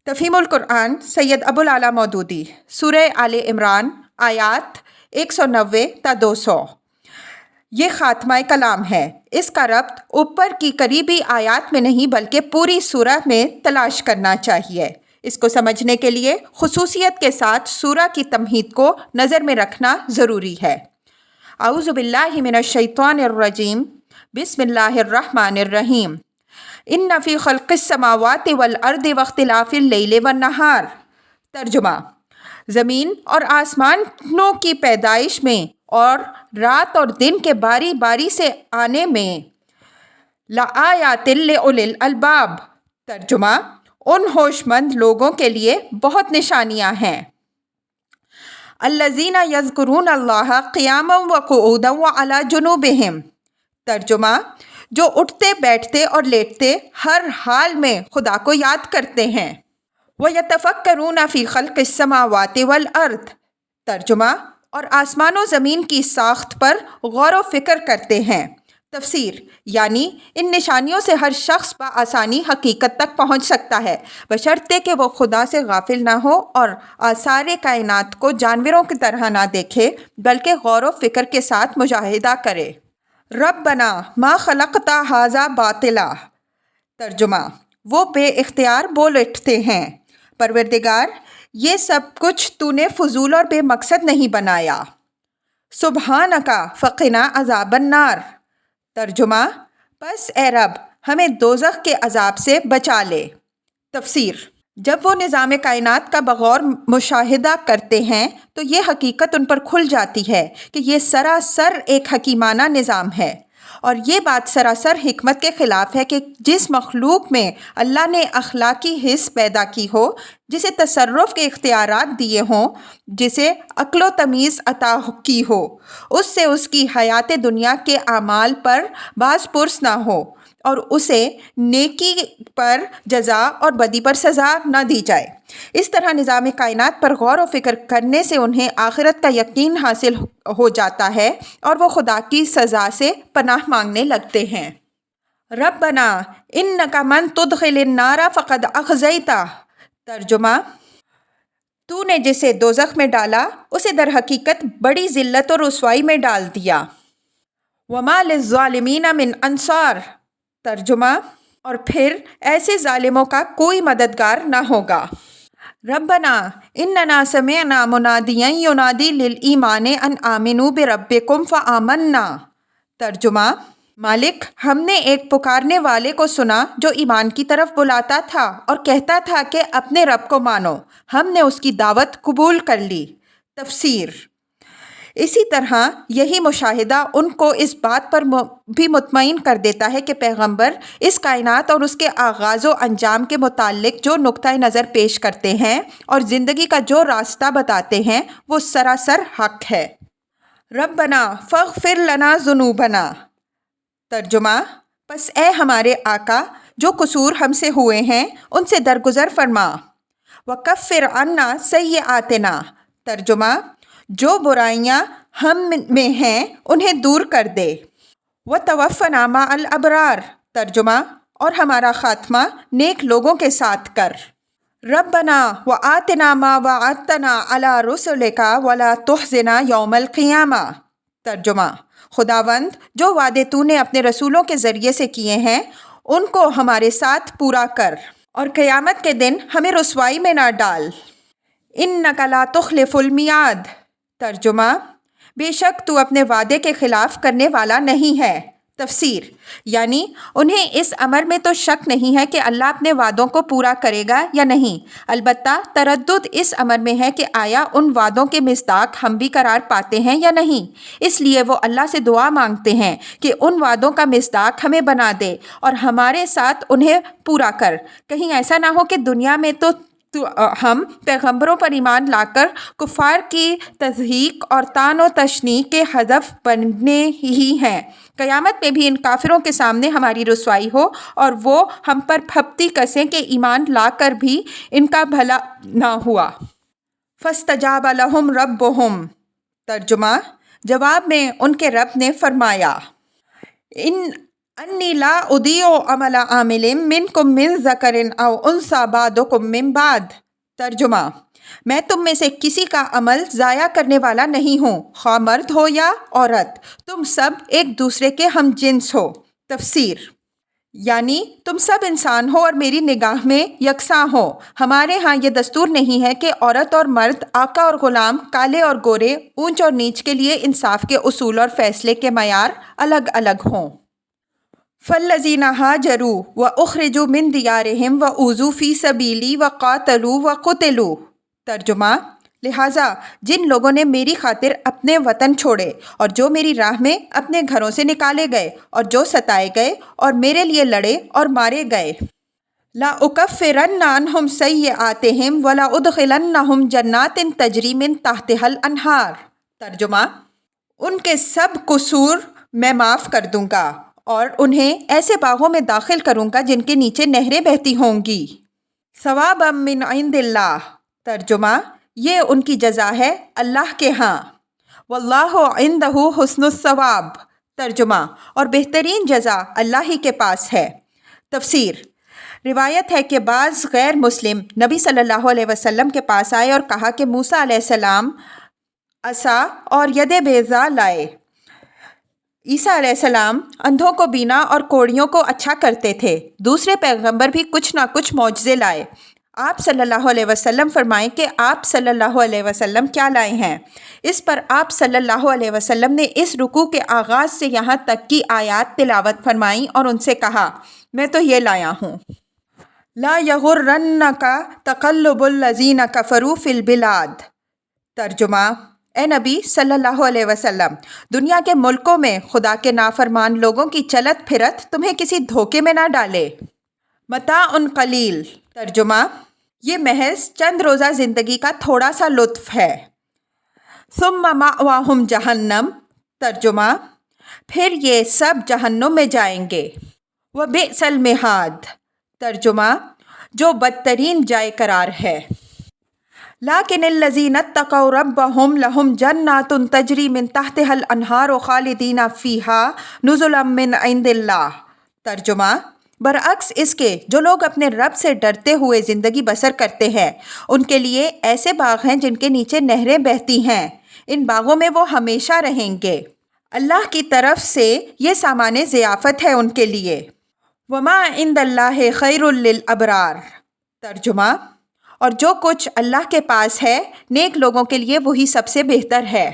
تفہیم القرآن سید ابوالعلا مودودی، سورہ آل عمران، آیات 190 تا 200۔ یہ خاتمہ کلام ہے۔ اس کا ربط اوپر کی قریبی آیات میں نہیں بلکہ پوری سورہ میں تلاش کرنا چاہیے۔ اس کو سمجھنے کے لیے خصوصیت کے ساتھ سورہ کی تمہید کو نظر میں رکھنا ضروری ہے۔ اعوذ باللہ من الشیطان الرجیم، بسم اللہ الرحمن الرحیم۔ ان فی خلق السماوات والارض واختلاف اللیل والنہار۔ ترجمہ: زمین اور آسمانوں کی پیدائش میں اور رات اور دن کے باری باری سے آنے میں لآیات لأولی الالباب۔ ترجمہ: ان ہوش مند لوگوں کے لیے بہت نشانیاں ہیں۔ الذین یذکرون اللہ قیاما وقعودا وعلی جنوبہم۔ ترجمہ: جو اٹھتے بیٹھتے اور لیٹتے ہر حال میں خدا کو یاد کرتے ہیں۔ وَيَتَفَكَّرُونَ فِي خَلْقِ السَّمَاوَاتِ وَالْأَرْضِ۔ ترجمہ: اور آسمان و زمین کی ساخت پر غور و فکر کرتے ہیں۔ تفسیر: یعنی ان نشانیوں سے ہر شخص بآسانی حقیقت تک پہنچ سکتا ہے، بشرطے کہ وہ خدا سے غافل نہ ہو اور آثار کائنات کو جانوروں کی طرح نہ دیکھے بلکہ غور و فکر کے ساتھ مشاہدہ کرے۔ ربنا ما خلقت ھذا باطلا۔ ترجمہ: وہ بے اختیار بول اٹھتے ہیں، پروردگار یہ سب کچھ تو نے فضول اور بے مقصد نہیں بنایا۔ سبحانک فقنا عذاب النار۔ ترجمہ: پس اے رب ہمیں دوزخ کے عذاب سے بچا لے۔ تفسیر: جب وہ نظام کائنات کا بغور مشاہدہ کرتے ہیں تو یہ حقیقت ان پر کھل جاتی ہے کہ یہ سراسر ایک حکیمانہ نظام ہے، اور یہ بات سراسر حکمت کے خلاف ہے کہ جس مخلوق میں اللہ نے اخلاقی حس پیدا کی ہو، جسے تصرف کے اختیارات دیے ہوں، جسے عقل و تمیز عطا کی ہو، اس سے اس کی حیات دنیا کے اعمال پر باز پرس نہ ہو اور اسے نیکی پر جزا اور بدی پر سزا نہ دی جائے۔ اس طرح نظام کائنات پر غور و فکر کرنے سے انہیں آخرت کا یقین حاصل ہو جاتا ہے اور وہ خدا کی سزا سے پناہ مانگنے لگتے ہیں۔ ربنا انک من تدخل النار فقد اخزیتہ۔ ترجمہ: تو نے جسے دوزخ میں ڈالا اسے در حقیقت بڑی ذلت اور رسوائی میں ڈال دیا۔ وما للظالمین من انصار۔ ترجمہ: اور پھر ایسے ظالموں کا کوئی مددگار نہ ہوگا۔ ربنا اننا سمعنا منادیا ینادی للایمان ان آمنوا بربکم فآمنا۔ ترجمہ: مالک ہم نے ایک پکارنے والے کو سنا جو ایمان کی طرف بلاتا تھا اور کہتا تھا کہ اپنے رب کو مانو، ہم نے اس کی دعوت قبول کر لی۔ تفسیر: اسی طرح یہی مشاہدہ ان کو اس بات پر بھی مطمئن کر دیتا ہے کہ پیغمبر اس کائنات اور اس کے آغاز و انجام کے متعلق جو نقطۂ نظر پیش کرتے ہیں اور زندگی کا جو راستہ بتاتے ہیں وہ سراسر حق ہے۔ ربنا فاغفر لنا ذنوبنا۔ ترجمہ: پس اے ہمارے آقا جو قصور ہم سے ہوئے ہیں ان سے درگزر فرما۔ وکفر عنا سیئاتنا۔ ترجمہ: جو برائیاں ہم میں ہیں انہیں دور کر دے۔ وتوفنا مع الابرار۔ ترجمہ: اور ہمارا خاتمہ نیک لوگوں کے ساتھ کر۔ ربنا وآتنا ما وعدتنا علی رسلک ولا تخزنا یوم القیامہ۔ ترجمہ: خداوند جو وعدے تو نے اپنے رسولوں کے ذریعے سے کیے ہیں ان کو ہمارے ساتھ پورا کر اور قیامت کے دن ہمیں رسوائی میں نہ ڈال۔ انک لا تخلف المیعاد۔ ترجمہ: بے شک تو اپنے وعدے کے خلاف کرنے والا نہیں ہے۔ تفسیر: یعنی انہیں اس امر میں تو شک نہیں ہے کہ اللہ اپنے وعدوں کو پورا کرے گا یا نہیں، البتہ تردد اس امر میں ہے کہ آیا ان وعدوں کے مصداق ہم بھی قرار پاتے ہیں یا نہیں۔ اس لیے وہ اللہ سے دعا مانگتے ہیں کہ ان وعدوں کا مصداق ہمیں بنا دے اور ہمارے ساتھ انہیں پورا کر۔ کہیں ایسا نہ ہو کہ دنیا میں تو ہم پیغمبروں پر ایمان لا کر کفار کی تضحیک اور طعن و تشنیع کے ہدف بننے ہی ہیں، قیامت میں بھی ان کافروں کے سامنے ہماری رسوائی ہو اور وہ ہم پر پھپتی کسیں کہ ایمان لا کر بھی ان کا بھلا نہ ہوا۔ فاستجاب لهم ربهم۔ ترجمہ: جواب میں ان کے رب نے فرمایا، انی لا اضیع عمل عامل منکم من ذکر او انثی بعضکم من بعض۔ ترجمہ، میں تم میں سے کسی کا عمل ضائع کرنے والا نہیں ہوں، خواہ مرد ہو یا عورت، تم سب ایک دوسرے کے ہم جنس ہو۔ تفسیر، یعنی تم سب انسان ہو اور میری نگاہ میں یکساں ہو۔ ہمارے ہاں یہ دستور نہیں ہے کہ عورت اور مرد، آقا اور غلام، کالے اور گورے، اونچ اور نیچ کے لیے انصاف کے اصول اور فیصلے کے معیار الگ الگ ہوں۔ فالذین ہاجروا واخرجوا من دیارہم واوذوا فی سبیلی وقاتلوا وقتلوا۔ ترجمہ، لہٰذا جن لوگوں نے میری خاطر اپنے وطن چھوڑے اور جو میری راہ میں اپنے گھروں سے نکالے گئے اور جو ستائے گئے اور میرے لیے لڑے اور مارے گئے، لَأُكَفِّرَنَّ عَنْهُمْ سَيِّئَاتِهِمْ وَلَأُدْخِلَنَّهُمْ جَنَّاتٍ تَجْرِي مِن تَحْتِهَا الْأَنْهَارُ۔ ترجمہ، ان کے سب قصور میں معاف کر دوں گا اور انہیں ایسے باغوں میں داخل کروں گا جن کے نیچے نہریں بہتی ہوں گی۔ ثوابا من عند اللہ۔ ترجمہ، یہ ان کی جزا ہے اللہ کے ہاں۔ واللہ عندہ حسن الثواب۔ ترجمہ، اور بہترین جزا اللہ ہی کے پاس ہے۔ تفسیر، روایت ہے کہ بعض غیر مسلم نبی صلی اللہ علیہ وسلم کے پاس آئے اور کہا کہ موسیٰ علیہ السلام عصا اور ید بیضا لائے۔ عیسیٰ علیہ السلام اندھوں کو بینا اور کوڑیوں کو اچھا کرتے تھے۔ دوسرے پیغمبر بھی کچھ نہ کچھ معجزے لائے۔ آپ صلی اللہ علیہ وسلم فرمائیں کہ آپ صلی اللہ علیہ وسلم کیا لائے ہیں؟ اس پر آپ صلی اللہ علیہ وسلم نے اس رکوع کے آغاز سے یہاں تک کی آیات تلاوت فرمائیں اور ان سے کہا، میں تو یہ لایا ہوں۔ لا یغرنک تقلب الذین کفروا فی البلاد۔ ترجمہ، اے نبی صلی اللہ علیہ وسلم، دنیا کے ملکوں میں خدا کے نافرمان لوگوں کی چلت پھرت تمہیں کسی دھوکے میں نہ ڈالے۔ متاع قلیل۔ ترجمہ، یہ محض چند روزہ زندگی کا تھوڑا سا لطف ہے۔ ثم مأواہم جہنم۔ ترجمہ، پھر یہ سب جہنم میں جائیں گے۔ وبئس المہاد۔ ترجمہ، جو بدترین جائے قرار ہے۔ لیکن الذین اتقوا ربہم لہم جنات تجری من تحتہا الانہار خالدین فیہا نزلا من عند اللہ۔ ترجمہ، برعکس اس کے جو لوگ اپنے رب سے ڈرتے ہوئے زندگی بسر کرتے ہیں، ان کے لیے ایسے باغ ہیں جن کے نیچے نہریں بہتی ہیں، ان باغوں میں وہ ہمیشہ رہیں گے۔ اللہ کی طرف سے یہ سامان ضیافت ہے ان کے لیے۔ وما عند اللہ خیر للابرار۔ ترجمہ، اور جو کچھ اللہ کے پاس ہے نیک لوگوں کے لیے وہی سب سے بہتر ہے۔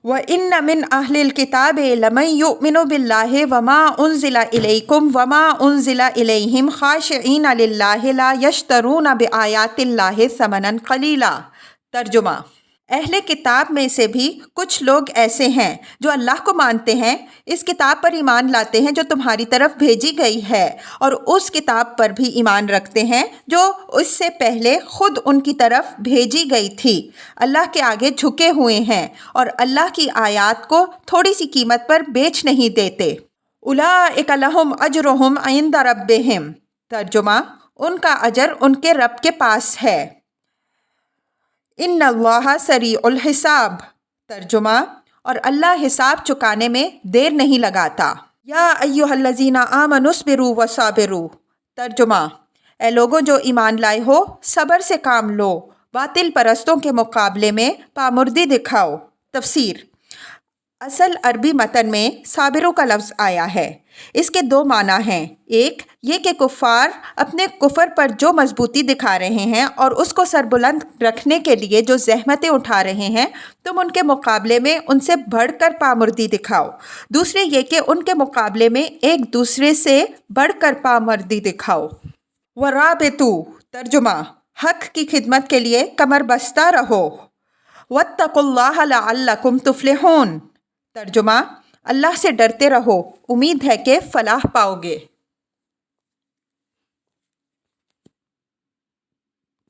وَإِنَّ مِنْ أَهْلِ الْكِتَابِ لَمَنْ يُؤْمِنُ بِاللَّهِ وَمَا أُنزِلَ إِلَيْكُمْ وَمَا أُنزِلَ إِلَيْهِمْ خَاشِعِينَ لِلَّهِ لَا يَشْتَرُونَ بِآيَاتِ اللَّهِ ثَمَنًا قَلِيلًا۔ ترجمہ، اہل کتاب میں سے بھی کچھ لوگ ایسے ہیں جو اللہ کو مانتے ہیں، اس کتاب پر ایمان لاتے ہیں جو تمہاری طرف بھیجی گئی ہے، اور اس کتاب پر بھی ایمان رکھتے ہیں جو اس سے پہلے خود ان کی طرف بھیجی گئی تھی، اللہ کے آگے جھکے ہوئے ہیں اور اللہ کی آیات کو تھوڑی سی قیمت پر بیچ نہیں دیتے۔ اولئک لہم اجرہم عند ربہم۔ ترجمہ، ان کا اجر ان کے رب کے پاس ہے۔ ان اللہ سریع الحساب۔ ترجمہ، اور اللہ حساب چکانے میں دیر نہیں لگاتا۔ یا ایھا الذین آمنوا اصبروا وصابروا۔ ترجمہ، اے لوگوں جو ایمان لائے ہو، صبر سے کام لو، باطل پرستوں کے مقابلے میں پامردی دکھاؤ۔ تفسیر، اصل عربی متن میں صابروں کا لفظ آیا ہے۔ اس کے دو معنی ہیں، ایک یہ کہ کفار اپنے کفر پر جو مضبوطی دکھا رہے ہیں اور اس کو سربلند رکھنے کے لیے جو زحمتیں اٹھا رہے ہیں، تم ان کے مقابلے میں ان سے بڑھ کر پامردی دکھاؤ۔ دوسرے یہ کہ ان کے مقابلے میں ایک دوسرے سے بڑھ کر پامردی دکھاؤ۔ ورابطوا۔ ترجمہ، حق کی خدمت کے لیے کمر بستہ رہو۔ واتقوا اللہ لعلکم تفلحون۔ ترجمہ، اللہ سے ڈرتے رہو، امید ہے کہ فلاح پاؤ گے۔